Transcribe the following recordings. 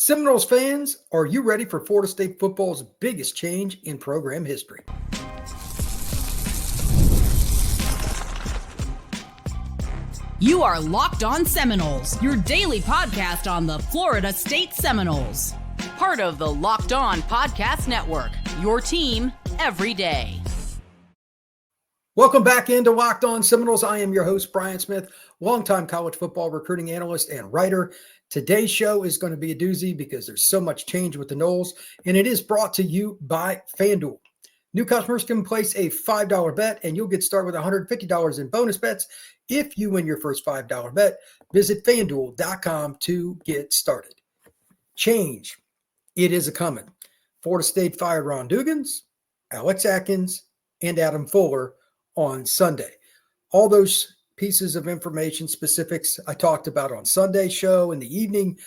Seminoles fans, are you ready for Florida State football's biggest change in program history? You are Locked On Seminoles, your daily podcast on the Florida State Seminoles. Part of the Locked On Podcast Network, your team every day. Welcome back into Locked On Seminoles. I am your host, Brian Smith, longtime college football recruiting analyst and writer. Today's show is going to be a doozy because there's so much change with the Noles, and it is brought to you by FanDuel. New customers can place a $5 bet, and you'll get started with $150 in bonus bets if you win your first $5 bet. Visit FanDuel.com to get started. Change. It is a coming. Florida State fired Ron Dugans, Alex Atkins, and Adam Fuller on Sunday. All those pieces of information, specifics I talked about on Sunday's show in the evening,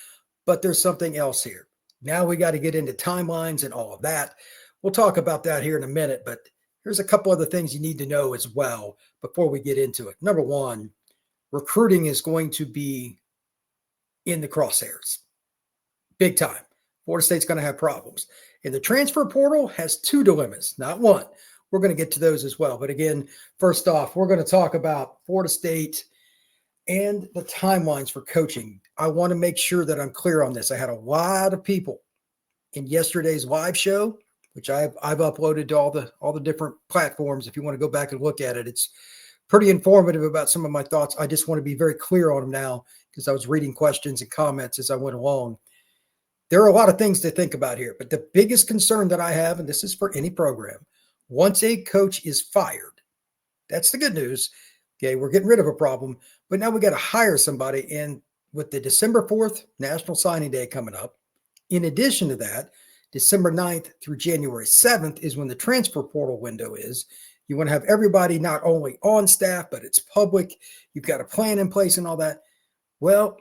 but there's something else here. Now we got to get into timelines and all of that. We'll talk about that here in a minute, but here's a couple other things you need to know as well before we get into it. Number one, recruiting is going to be in the crosshairs. Big time. Florida State's going to have problems. And the transfer portal has two dilemmas, not one. We're going to get to those as well. But again, first off, we're going to talk about Florida State and the timelines for coaching. I want to make sure that I'm clear on this. I had a lot of people in yesterday's live show, which I've uploaded to all the different platforms. If you want to go back and look at it, it's pretty informative about some of my thoughts. I just want to be very clear on them now because I was reading questions and comments as I went along. There are a lot of things to think about here, but the biggest concern that I have, and this is for any program, once a coach is fired, that's the good news. Okay, we're getting rid of a problem, but now we got to hire somebody. And with the December 4th National Signing Day coming up, in addition to that, December 9th through January 7th is when the transfer portal window is. You want to have everybody not only on staff, but it's public. You've got a plan in place and all that. Well,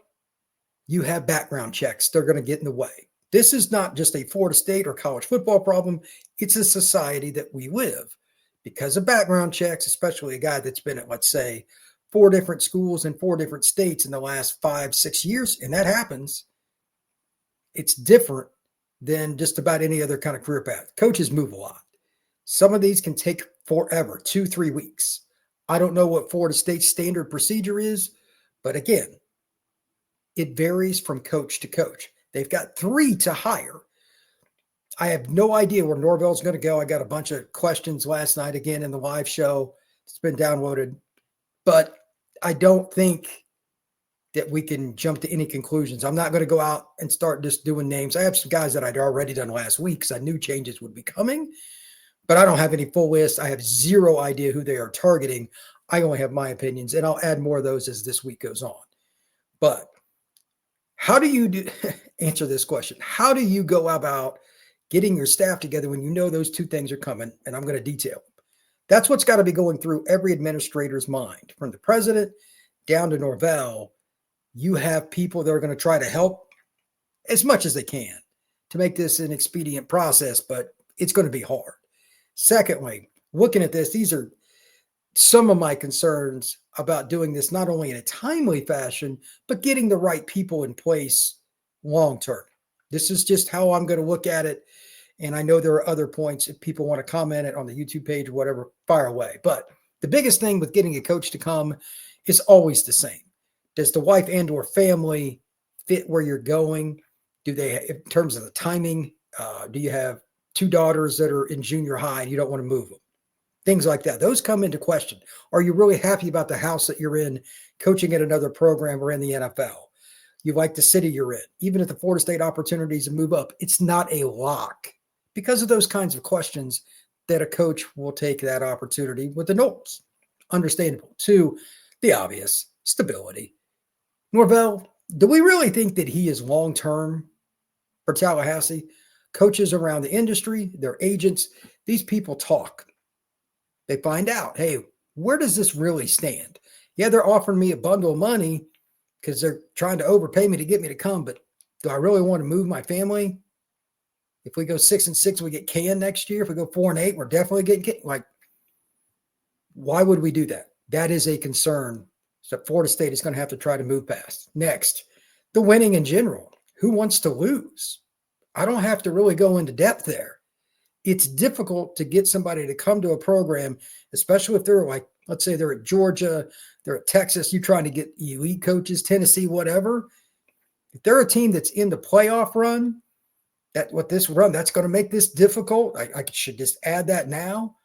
you have background checks. They're going to get in the way. This is not just a Florida State or college football problem. It's a society that we live because of background checks, especially a guy that's been at, let's say, 4 different schools in 4 different states in the last 5-6 years. And that happens. It's different than just about any other kind of career path. Coaches move a lot. Some of these can take forever, 2-3 weeks. I don't know what Florida State's standard procedure is, but again, it varies from coach to coach. They've got 3 to hire. I have no idea where Norvell's going to go. I got a bunch of questions last night, again, in the live show. It's been downloaded. But I don't think that we can jump to any conclusions. I'm not going to go out and start just doing names. I have some guys that I'd already done last week because I knew changes would be coming. But I don't have any full list. I have zero idea who they are targeting. I only have my opinions, and I'll add more of those as this week goes on. But how do you answer this question? How do you go about getting your staff together when you know those 2 things are coming? And I'm going to detail them. That's what's got to be going through every administrator's mind, from the president down to Norvell. You have people that are going to try to help as much as they can to make this an expedient process, but it's going to be hard. Secondly, looking at this, these are some of my concerns about doing this not only in a timely fashion, but getting the right people in place long term. This is just how I'm going to look at it. And I know there are other points. If people want to comment it on the YouTube page or whatever, fire away. But the biggest thing with getting a coach to come is always the same. Does the wife and or family fit where you're going? Do they, in terms of the timing, do you have 2 daughters that are in junior high and you don't want to move them? Things like that. Those come into question. Are you really happy about the house that you're in, coaching at another program or in the NFL? You like the city you're in. Even if the Florida State opportunities to move up, it's not a lock because of those kinds of questions that a coach will take that opportunity with the Noles. Understandable. 2, the obvious, stability. Norvell, do we really think that he is long-term for Tallahassee? Coaches around the industry, their agents, these people talk. They find out, hey, where does this really stand? Yeah, they're offering me a bundle of money because they're trying to overpay me to get me to come, but do I really want to move my family? If we go 6-6, we get canned next year. If we go 4-8, we're definitely getting canned. Like, why would we do that? That is a concern that Florida State is going to have to try to move past. Next, the winning in general. who wants to lose? I don't have to really go into depth there. It's difficult to get somebody to come to a program, especially if they're like, let's say they're at Georgia, they're at Texas, you're trying to get elite coaches, Tennessee, whatever. If they're a team that's in the playoff run, that's going to make this difficult. I should just add that now.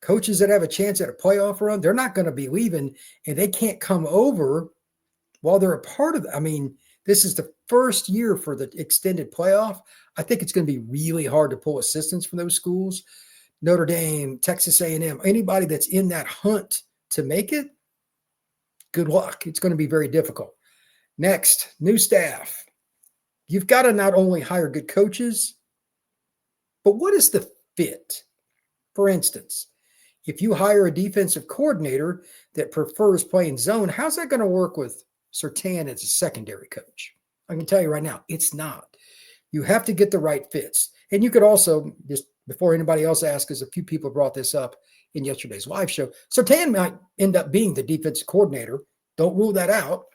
Coaches that have a chance at a playoff run, they're not going to be leaving, and they can't come over while they're a part of it. I mean, this is the first year for the extended playoff. I think it's going to be really hard to pull assistants from those schools. Notre Dame, Texas A&M, anybody that's in that hunt to make it, good luck. It's going to be very difficult. Next, new staff. You've got to not only hire good coaches, but what is the fit? For instance, if you hire a defensive coordinator that prefers playing zone, how's that going to work with Surtain as a secondary coach? I can tell you right now, it's not. You have to get the right fits. And you could also, just before anybody else asks, because a few people brought this up in yesterday's live show, Surtain might end up being the defensive coordinator. Don't rule that out.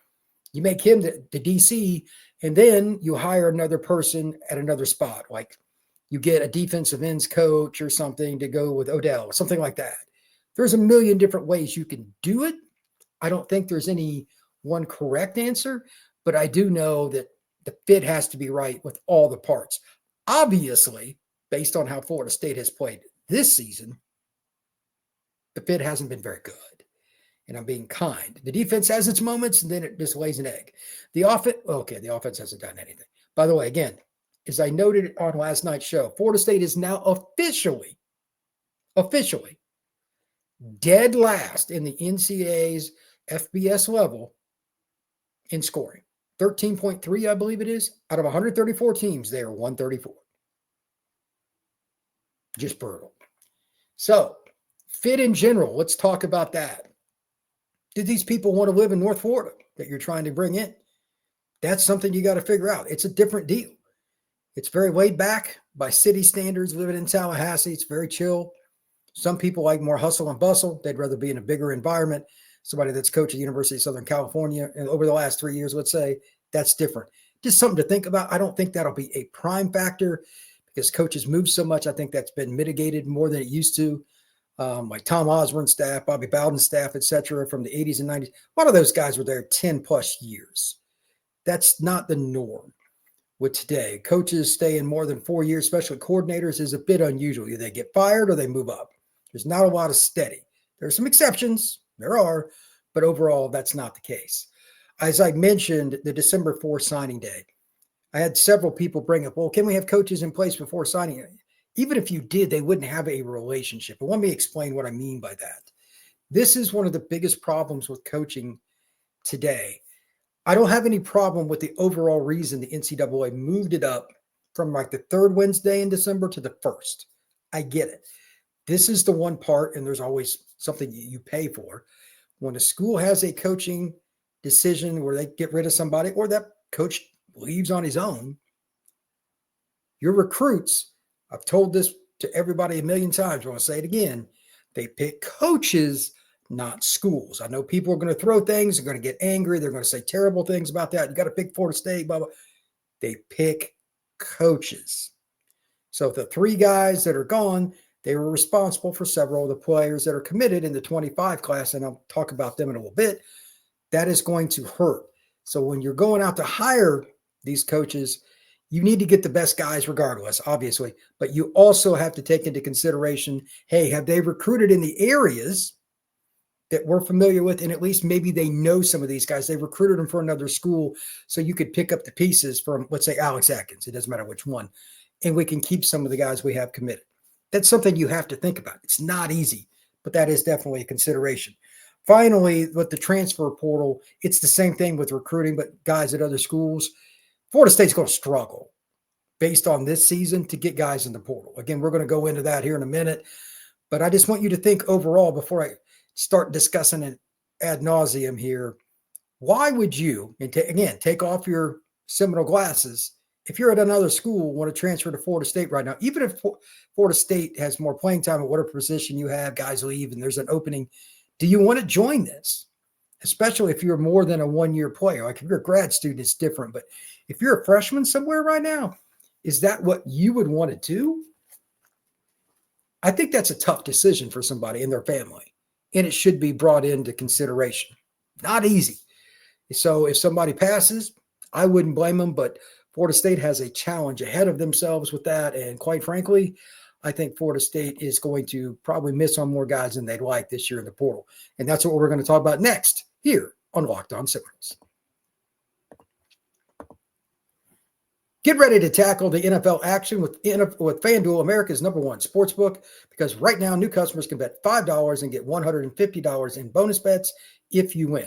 You make him the DC, and then you hire another person at another spot. Like you get a defensive ends coach or something to go with Odell or something like that. There's a million different ways you can do it. I don't think there's any one correct answer, but I do know that the fit has to be right with all the parts. Obviously, based on how Florida State has played this season, the fit hasn't been very good. And I'm being kind. The defense has its moments, and then it just lays an egg. The offense hasn't done anything. By the way, again, as I noted on last night's show, Florida State is now officially dead last in the NCAA's FBS level in scoring. 13.3, I believe it is. Out of 134 teams, they are 134. Just brutal. So, fit in general, let's talk about that. Do these people want to live in North Florida that you're trying to bring in? That's something you got to figure out. It's a different deal. It's very laid back by city standards, living in Tallahassee. It's very chill. Some people like more hustle and bustle. They'd rather be in a bigger environment. Somebody that's coached at the University of Southern California and over the last 3 years, let's say, that's different. Just something to think about. I don't think that'll be a prime factor because coaches move so much. I think that's been mitigated more than it used to. Like Tom Osborne's staff, Bobby Bowden's staff, et cetera, from the 80s and 90s. A lot of those guys were there 10 plus years. That's not the norm with today. Coaches stay in more than 4 years, especially coordinators, is a bit unusual. Either they get fired or they move up. There's not a lot of steady. There are some exceptions. There are. But overall, that's not the case. As I mentioned, the December 4th signing day, I had several people bring up, well, can we have coaches in place before signing? Even if you did, they wouldn't have a relationship. But let me explain what I mean by that. This is one of the biggest problems with coaching today. I don't have any problem with the overall reason the NCAA moved it up from like the third Wednesday in December to the first. I get it. This is the one part, and there's always something you pay for. When a school has a coaching decision where they get rid of somebody or that coach leaves on his own, your recruits, I've told this to everybody a million times. I want to say it again. They pick coaches, not schools. I know people are going to throw things. They're going to get angry. They're going to say terrible things about that. You got to pick Florida State, blah, blah. They pick coaches. So the three guys that are gone, they were responsible for several of the players that are committed in the 25 class, and I'll talk about them in a little bit. That is going to hurt. So when you're going out to hire these coaches, you need to get the best guys regardless, obviously, but you also have to take into consideration, hey, have they recruited in the areas that we're familiar with? And at least maybe they know some of these guys. They recruited them for another school, so you could pick up the pieces from, let's say, Alex Atkins. It doesn't matter which one. And we can keep some of the guys we have committed. That's something you have to think about. It's not easy, but that is definitely a consideration. Finally, with the transfer portal, it's the same thing with recruiting, but guys at other schools. Florida State's going to struggle based on this season to get guys in the portal. Again, we're going to go into that here in a minute, but I just want you to think overall before I start discussing it ad nauseum here. Why would you, and take off your Seminole glasses, if you're at another school, want to transfer to Florida State right now, even if Florida State has more playing time at whatever position you have, guys leave, and there's an opening, do you want to join this? Especially if you're more than a one-year player. Like if you're a grad student, it's different. But If you're a freshman somewhere right now, is that what you would want to do? I think that's a tough decision for somebody and their family, and it should be brought into consideration. Not easy. So if somebody passes, I wouldn't blame them, but Florida State has a challenge ahead of themselves with that. And quite frankly, I think Florida State is going to probably miss on more guys than they'd like this year in the portal. And that's what we're going to talk about next here on Locked On Seminoles. Get ready to tackle the NFL action with FanDuel, America's #1 sportsbook, because right now new customers can bet $5 and get $150 in bonus bets if you win.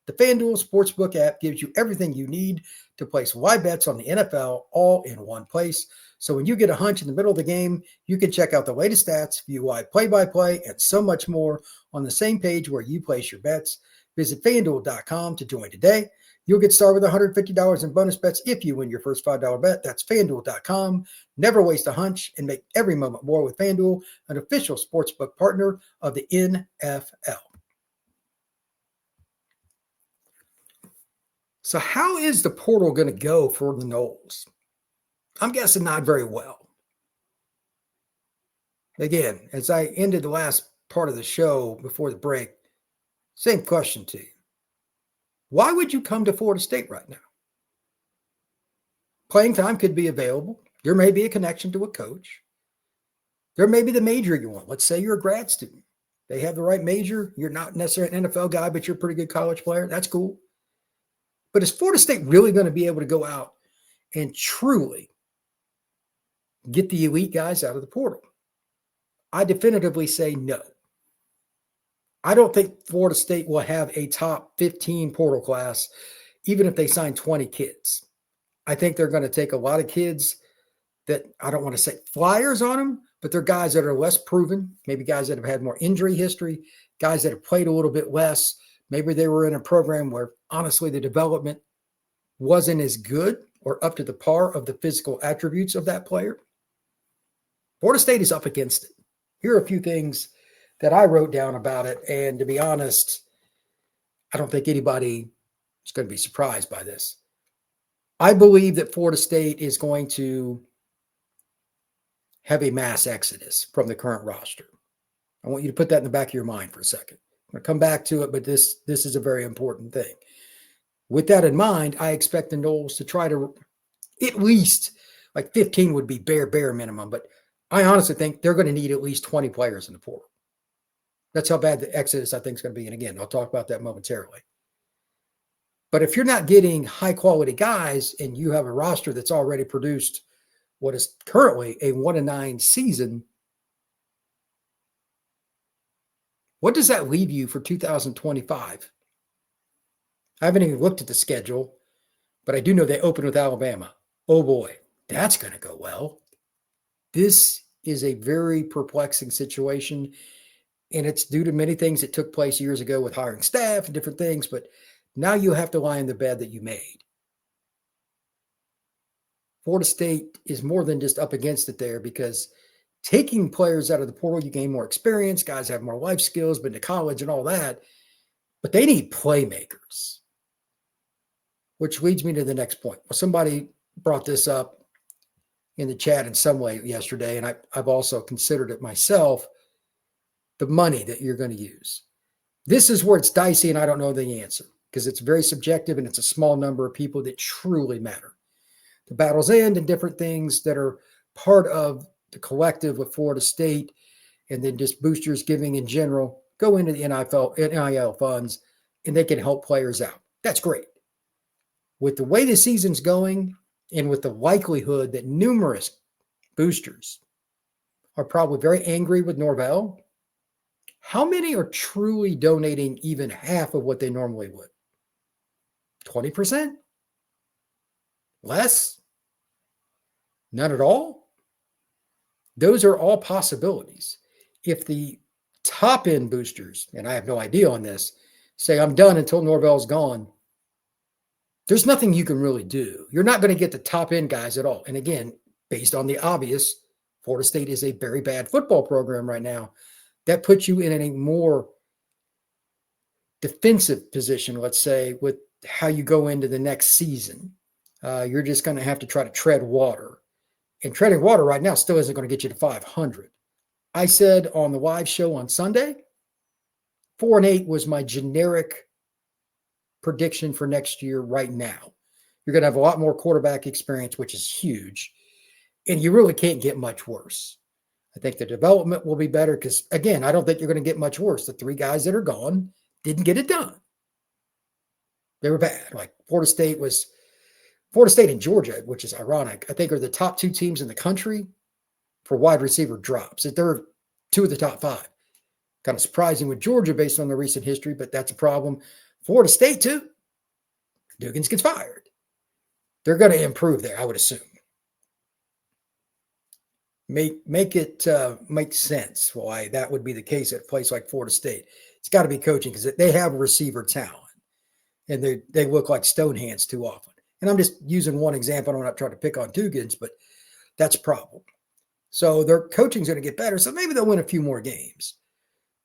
The FanDuel Sportsbook app gives you everything you need to place live bets on the NFL all in one place. So when you get a hunch in the middle of the game, you can check out the latest stats, view live play-by-play, and so much more on the same page where you place your bets. Visit FanDuel.com to join today. You'll get started with $150 in bonus bets if you win your first $5 bet. That's FanDuel.com. Never waste a hunch and make every moment more with FanDuel, an official sportsbook partner of the NFL. So how is the portal going to go for the Noles? I'm guessing not very well. Again, as I ended the last part of the show before the break, same question to you. Why would you come to Florida State right now? Playing time could be available. There may be a connection to a coach. There may be the major you want. Let's say you're a grad student. They have the right major. You're not necessarily an NFL guy, but you're a pretty good college player. That's cool. But is Florida State really going to be able to go out and truly get the elite guys out of the portal? I definitively say no. I don't think Florida State will have a top 15 portal class, even if they sign 20 kids. I think they're going to take a lot of kids that, I don't want to say flyers on them, but they're guys that are less proven, maybe guys that have had more injury history, guys that have played a little bit less. Maybe they were in a program where, honestly, the development wasn't as good or up to the par of the physical attributes of that player. Florida State is up against it. Here are a few things that I wrote down about it. And to be honest, I don't think anybody is going to be surprised by this. I believe that Florida State is going to have a mass exodus from the current roster. I want you to put that in the back of your mind for a second. I'm going to come back to it, but this is a very important thing. With that in mind, I expect the Noles to try to at least, like 15 would be bare minimum, but I honestly think they're going to need at least 20 players in the portal. That's how bad the exodus I think is going to be. And again, I'll talk about that momentarily. But if you're not getting high quality guys and you have a roster that's already produced what is currently a 1-9 season, what does that leave you for 2025? I haven't even looked at the schedule, but I do know they open with Alabama. Oh boy, that's going to go well. This is a very perplexing situation, and it's due to many things that took place years ago with hiring staff and different things, but now you have to lie in the bed that you made. Florida State is more than just up against it there, because taking players out of the portal, you gain more experience, guys have more life skills, been to college and all that, but they need playmakers, which leads me to the next point. Well, somebody brought this up in the chat in some way yesterday, and I've also considered it myself, the money that you're going to use. This is where it's dicey, and I don't know the answer, because it's very subjective and it's a small number of people that truly matter. The battles end and different things that are part of the collective with Florida State, and then just boosters giving in general go into the NIL funds, and they can help players out. That's great. With the way the season's going, and with the likelihood that numerous boosters are probably very angry with Norvell, how many are truly donating even half of what they normally would? 20%? Less? None at all? Those are all possibilities. If the top-end boosters, and I have no idea on this, say, I'm done until Norvell's gone, there's nothing you can really do. You're not going to get the top-end guys at all. And again, based on the obvious, Florida State is a very bad football program right now. That puts you in a more defensive position, let's say, with how you go into the next season. You're just going to have to try to tread water. And treading water right now still isn't going to get you to 500. I said on the live show on Sunday, 4-8 was my generic prediction for next year right now. You're going to have a lot more quarterback experience, which is huge. And you really can't get much worse. I think the development will be better because, again, I don't think you're going to get much worse. The 3 guys that are gone didn't get it done. They were bad. Like Florida State and Georgia, which is ironic, I think are the top 2 teams in the country for wide receiver drops. They're 2 of the top 5. Kind of surprising with Georgia based on the recent history, but that's a problem. Florida State, too. Dugans gets fired. They're going to improve there, I would assume. Make it make sense why that would be the case at a place like Florida State. It's got to be coaching because they have receiver talent, and they look like stone hands too often. And I'm just using one example. I'm not trying to pick on Dugans, but that's a problem. So their coaching is going to get better, so maybe they'll win a few more games.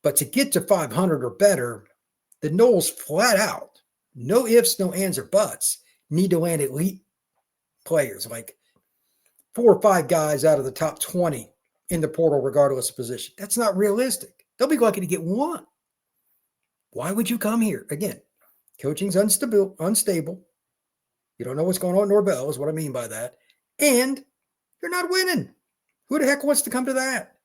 But to get to 500 or better, the Noles flat out, no ifs, no ands, or buts, need to land elite players like 4 or 5 guys out of the top 20 in the portal, regardless of position. That's not realistic. They'll be lucky to get 1. Why would you come here? Again, coaching's unstable. You don't know what's going on at Norvell is what I mean by that. And you're not winning. Who the heck wants to come to that?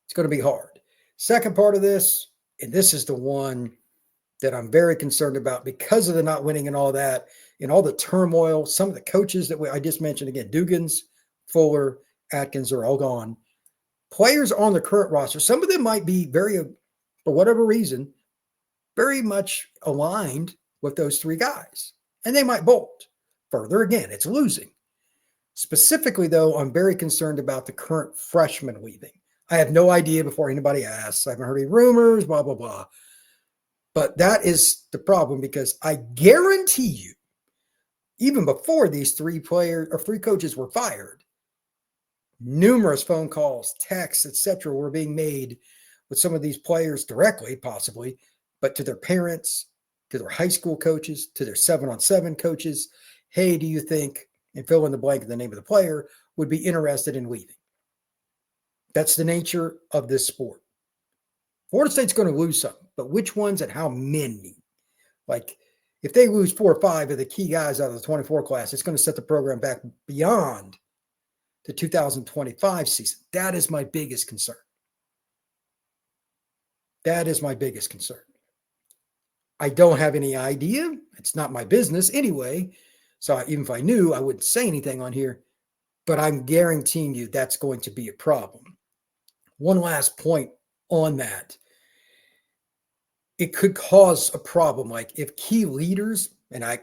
It's going to be hard. Second part of this, and this is the one that I'm very concerned about because of the not winning and all that, and all the turmoil. Some of the coaches that I just mentioned, again, Dugans, Fuller, Atkins are all gone. Players on the current roster, some of them might be for whatever reason, very much aligned with those 3 guys. And they might bolt. Further, again, it's losing. Specifically, though, I'm very concerned about the current freshmen leaving. I have no idea before anybody asks. I haven't heard any rumors, blah, blah, blah. But that is the problem because I guarantee you, even before these 3 coaches were fired, numerous phone calls, texts, etc., were being made with some of these players directly, possibly, but to their parents, to their high school coaches, to their 7-on-7 coaches. Hey, do you think, and fill in the blank of the name of the player, would be interested in leaving? That's the nature of this sport. Florida State's going to lose some, but which ones and how many? Like, if they lose 4 or 5 of the key guys out of the 24 class, it's going to set the program back beyond the 2025 season. That is my biggest concern. That is my biggest concern. I don't have any idea. It's not my business anyway. So even if I knew, I wouldn't say anything on here. But I'm guaranteeing you that's going to be a problem. One last point on that. It could cause a problem. Like if key leaders, and I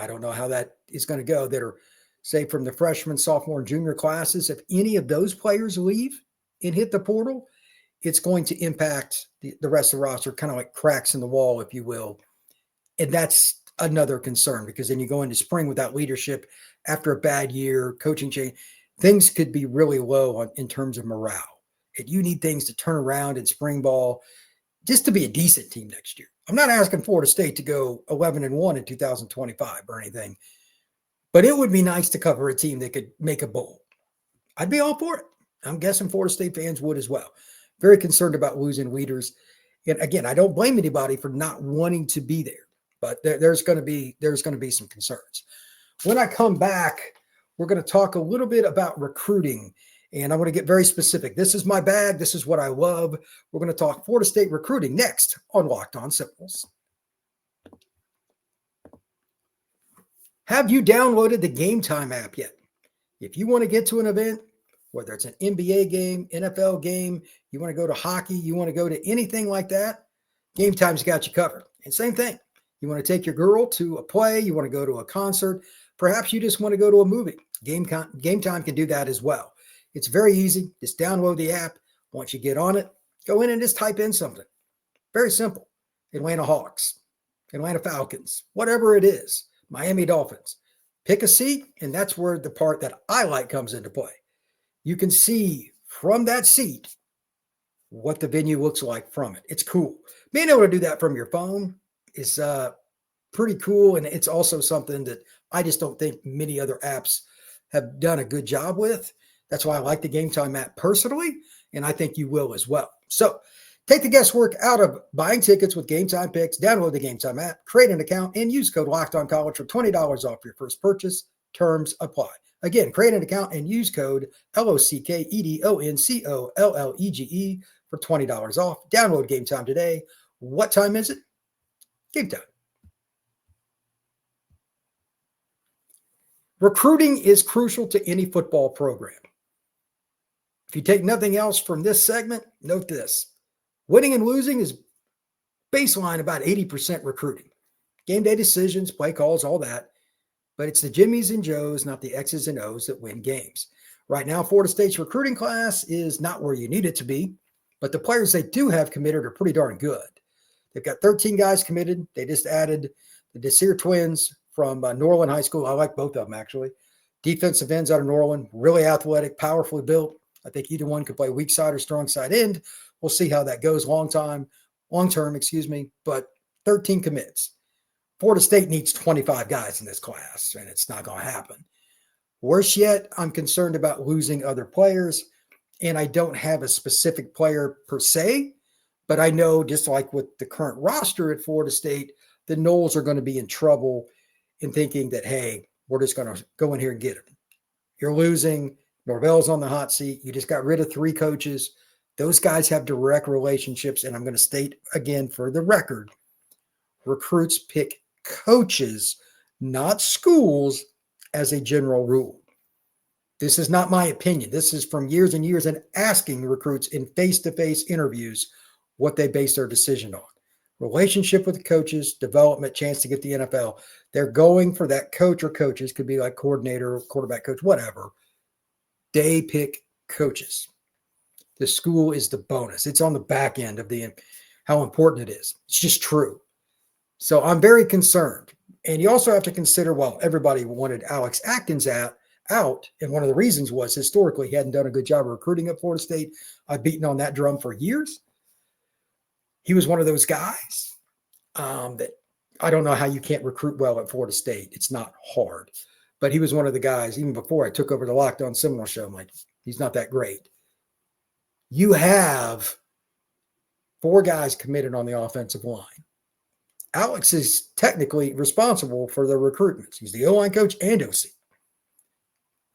don't know how that is going to go, that are, say, from the freshman, sophomore, and junior classes, if any of those players leave and hit the portal, it's going to impact the rest of the roster, kind of like cracks in the wall, if you will. And that's another concern because then you go into spring without leadership after a bad year, coaching change. Things could be really low in terms of morale. And you need things to turn around in spring ball just to be a decent team next year. I'm not asking Florida State to go 11-1 in 2025 or anything, but it would be nice to cover a team that could make a bowl. I'd be all for it. I'm guessing Florida State fans would as well. Very concerned about losing leaders. And again, I don't blame anybody for not wanting to be there, but there's going to be some concerns. When I come back, we're going to talk a little bit about recruiting, and I'm going to get very specific. This is my bag. This is what I love. We're going to talk Florida State recruiting next on Locked On Seminoles. Have you downloaded the Gametime app yet? If you want to get to an event, whether it's an NBA game, NFL game, you want to go to hockey, you want to go to anything like that, Gametime's got you covered. And same thing. You want to take your girl to a play, you want to go to a concert, perhaps you just want to go to a movie. Gametime can do that as well. It's very easy. Just download the app. Once you get on it, go in and just type in something. Very simple. Atlanta Hawks, Atlanta Falcons, whatever it is, Miami Dolphins. Pick a seat, and that's where the part that I like comes into play. You can see from that seat what the venue looks like from it. It's cool. Being able to do that from your phone is pretty cool, and it's also something that I just don't think many other apps have done a good job with. That's why I like the Gametime app personally, and I think you will as well. So take the guesswork out of buying tickets with Gametime Picks. Download the Gametime app, create an account, and use code LOCKEDONCollege for $20 off your first purchase. Terms apply. Again, create an account and use code LOCKEDONCOLLEGE for $20 off. Download Gametime today. What time is it? Gametime. Recruiting is crucial to any football program. If you take nothing else from this segment, note this. Winning and losing is baseline about 80% recruiting. Game day decisions, play calls, all that. But it's the Jimmies and Joes, not the X's and O's, that win games. Right now, Florida State's recruiting class is not where you need it to be, but the players they do have committed are pretty darn good. They've got 13 guys committed. They just added the Desir twins from Norland High School. I like both of them, actually. Defensive ends out of Norland, really athletic, powerfully built. I think either one could play weak side or strong side end. We'll see how that goes long term, but 13 commits. Florida State needs 25 guys in this class, and it's not going to happen. Worse yet, I'm concerned about losing other players, and I don't have a specific player per se, but I know just like with the current roster at Florida State, the Noles are going to be in trouble in thinking that, hey, we're just going to go in here and get him. You're losing. Norvell's on the hot seat. You just got rid of 3 coaches. Those guys have direct relationships, and I'm going to state again for the record, recruits pick coaches, not schools, as a general rule. This is not my opinion. This is from years and years and asking recruits in face-to-face interviews what they base their decision on. Relationship with the coaches, development, chance to get the NFL. They're going for that coach or coaches, could be like coordinator, quarterback coach, whatever. They pick coaches. The school is the bonus. It's on the back end of how important it is. It's just true. So I'm very concerned. And you also have to consider, well, everybody wanted Alex Atkins out. And one of the reasons was historically he hadn't done a good job of recruiting at Florida State. I've beaten on that drum for years. He was one of those guys that I don't know how you can't recruit well at Florida State. It's not hard. But he was one of the guys, even before I took over the Locked On Seminoles show, I'm like, he's not that great. You have 4 guys committed on the offensive line. Alex is technically responsible for the recruitments. He's the O-line coach and OC.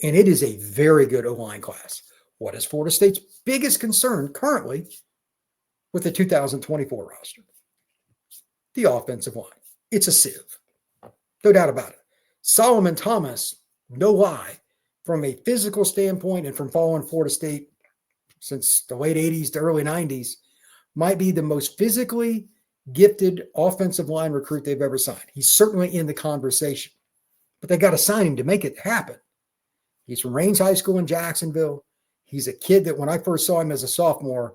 And it is a very good O-line class. What is Florida State's biggest concern currently with the 2024 roster? The offensive line. It's a sieve. No doubt about it. Solomon Thomas, no lie, from a physical standpoint and from following Florida State since the late 80s to early 90s, might be the most physically gifted offensive line recruit they've ever signed. He's certainly in the conversation, but they got to sign him to make it happen. He's from Raines High School in Jacksonville. He's a kid that when I first saw him as a sophomore,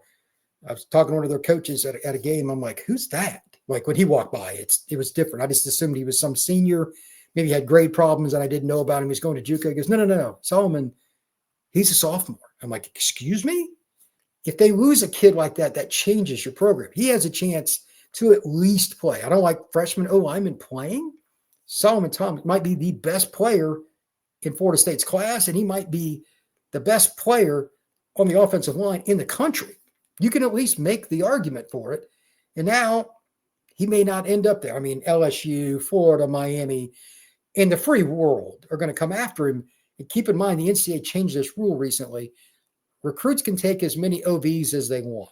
I was talking to one of their coaches at a game. I'm like, who's that? Like when he walked by, it was different. I just assumed he was some senior. Maybe he had grade problems and I didn't know about him. He's going to JUCO. He goes, no. Solomon, he's a sophomore. I'm like, excuse me? If they lose a kid like that, that changes your program. He has a chance to at least play. I don't like freshman O-linemen playing. Solomon Thomas might be the best player in Florida State's class, and he might be the best player on the offensive line in the country. You can at least make the argument for it. And now he may not end up there. I mean, LSU, Florida, Miami, and the free world are going to come after him. And keep in mind, the NCAA changed this rule recently. Recruits can take as many OVs as they want.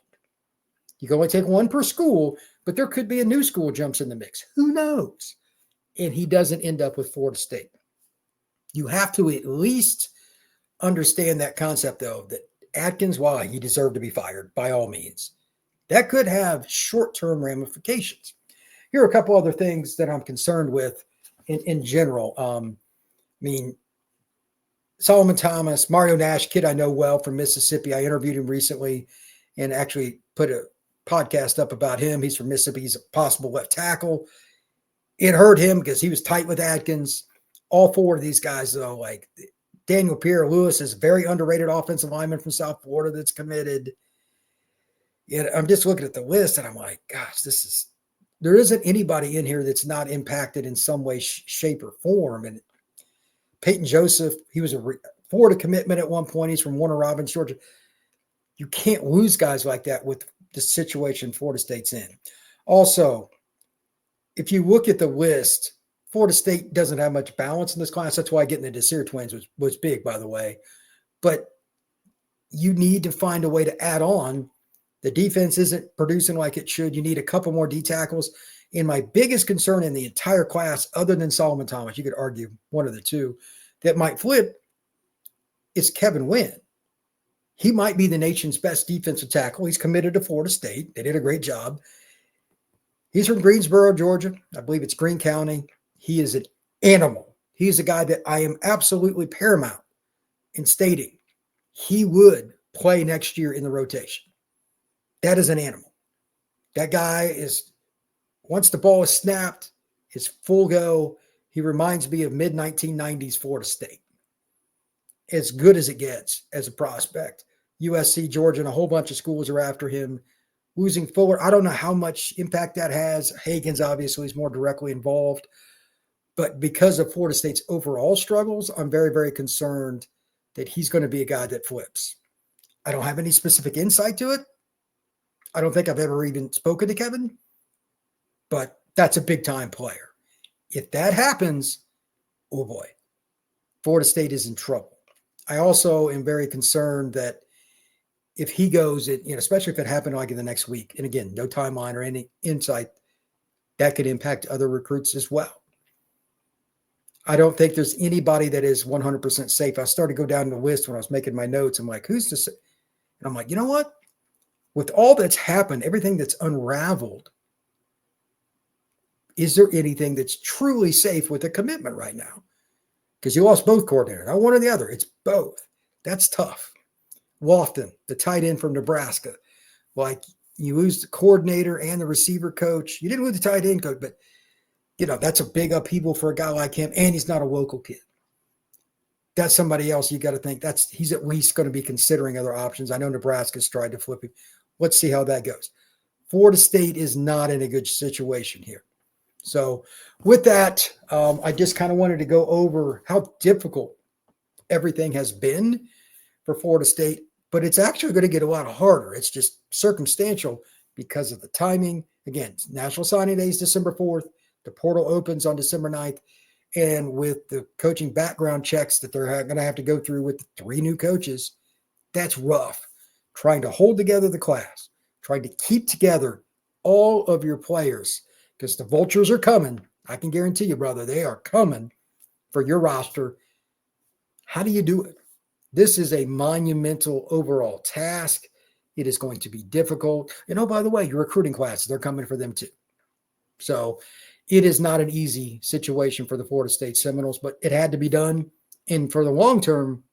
You can only take 1 per school, but there could be a new school jumps in the mix. Who knows? And he doesn't end up with Florida State. You have to at least understand that concept, though, that Atkins, while he deserved to be fired by all means, that could have short-term ramifications. Here are a couple other things that I'm concerned with in general. Solomon Thomas, Mario Nash, kid I know well from Mississippi. I interviewed him recently and actually put a podcast up about him. He's from Mississippi. He's a possible left tackle. It hurt him because he was tight with Atkins. All 4 of these guys, though, like Daniel Pierre-Lewis is a very underrated offensive lineman from South Florida that's committed. Yeah, I'm just looking at the list and I'm like, gosh, there isn't anybody in here that's not impacted in some way, shape, or form. And Peyton Joseph, he was a Florida commitment at one point. He's from Warner Robins, Georgia. You can't lose guys like that with the situation Florida State's in. Also, if you look at the list, Florida State doesn't have much balance in this class. That's why getting the Desir twins was big, by the way. But you need to find a way to add on. The defense isn't producing like it should. You need a couple more D tackles. And my biggest concern in the entire class, other than Solomon Thomas, you could argue one of the two, that might flip, is Kevin Wynn. He might be the nation's best defensive tackle. He's committed to Florida State. They did a great job. He's from Greensboro, Georgia. I believe it's Greene County. He is an animal. He's a guy that I am absolutely paramount in stating he would play next year in the rotation. That is an animal. That guy is, once the ball is snapped, is full go. He reminds me of mid-1990s Florida State. As good as it gets as a prospect. USC, Georgia, and a whole bunch of schools are after him. Losing Fuller, I don't know how much impact that has. Hagen's obviously is more directly involved. But because of Florida State's overall struggles, I'm very, very concerned that he's going to be a guy that flips. I don't have any specific insight to it. I don't think I've ever even spoken to Kevin, but that's a big-time player. If that happens, oh boy, Florida State is in trouble. I also am very concerned that if he goes, especially if it happened like in the next week, and again, no timeline or any insight, that could impact other recruits as well. I don't think there's anybody that is 100% safe. I started to go down the list when I was making my notes. I'm like, who's this? And I'm like, you know what? With all that's happened, everything that's unraveled, is there anything that's truly safe with a commitment right now? Because you lost both coordinators, not one or the other. It's both. That's tough. Lofton, the tight end from Nebraska, like you lose the coordinator and the receiver coach. You didn't lose the tight end coach, but that's a big upheaval for a guy like him, and he's not a local kid. That's somebody else you got to think he's at least going to be considering other options. I know Nebraska's tried to flip him. Let's see how that goes. Florida State is not in a good situation here. So with that, I just kind of wanted to go over how difficult everything has been for Florida State, but it's actually going to get a lot harder. It's just circumstantial because of the timing. Again, National Signing Day is December 4th. The portal opens on December 9th. And with the coaching background checks that they're going to have to go through with 3 new coaches, that's rough. Trying to hold together the class, trying to keep together all of your players, because the vultures are coming. I can guarantee you, brother, they are coming for your roster. How do you do it? This is a monumental overall task. It is going to be difficult. And oh, by the way, your recruiting classes, they're coming for them too. So it is not an easy situation for the Florida State Seminoles, but it had to be done. And for the long term,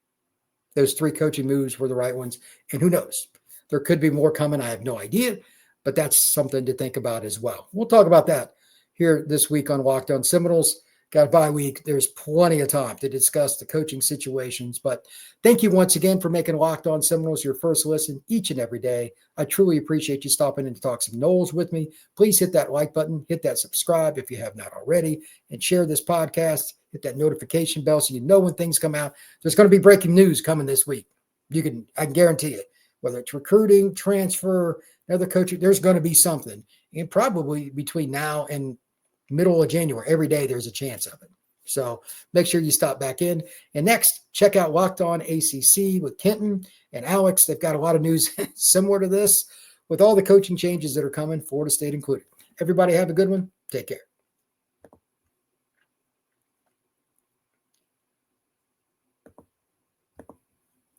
those 3 coaching moves were the right ones. And who knows? There could be more coming. I have no idea, but that's something to think about as well. We'll talk about that here this week on Locked On Seminoles. Got a bye week. There's plenty of time to discuss the coaching situations. But thank you once again for making Locked On Seminoles your first listen each and every day. I truly appreciate you stopping in to talk some Noles with me. Please hit that like button, hit that subscribe if you have not already, and share this podcast. Hit that notification bell so you know when things come out. There's going to be breaking news coming this week. I can guarantee it. Whether it's recruiting, transfer, another coaching, there's going to be something. And probably between now and middle of January, every day there's a chance of it. So make sure you stop back in. And next, check out Locked On ACC with Kenton and Alex. They've got a lot of news similar to this with all the coaching changes that are coming, Florida State included. Everybody have a good one. Take care.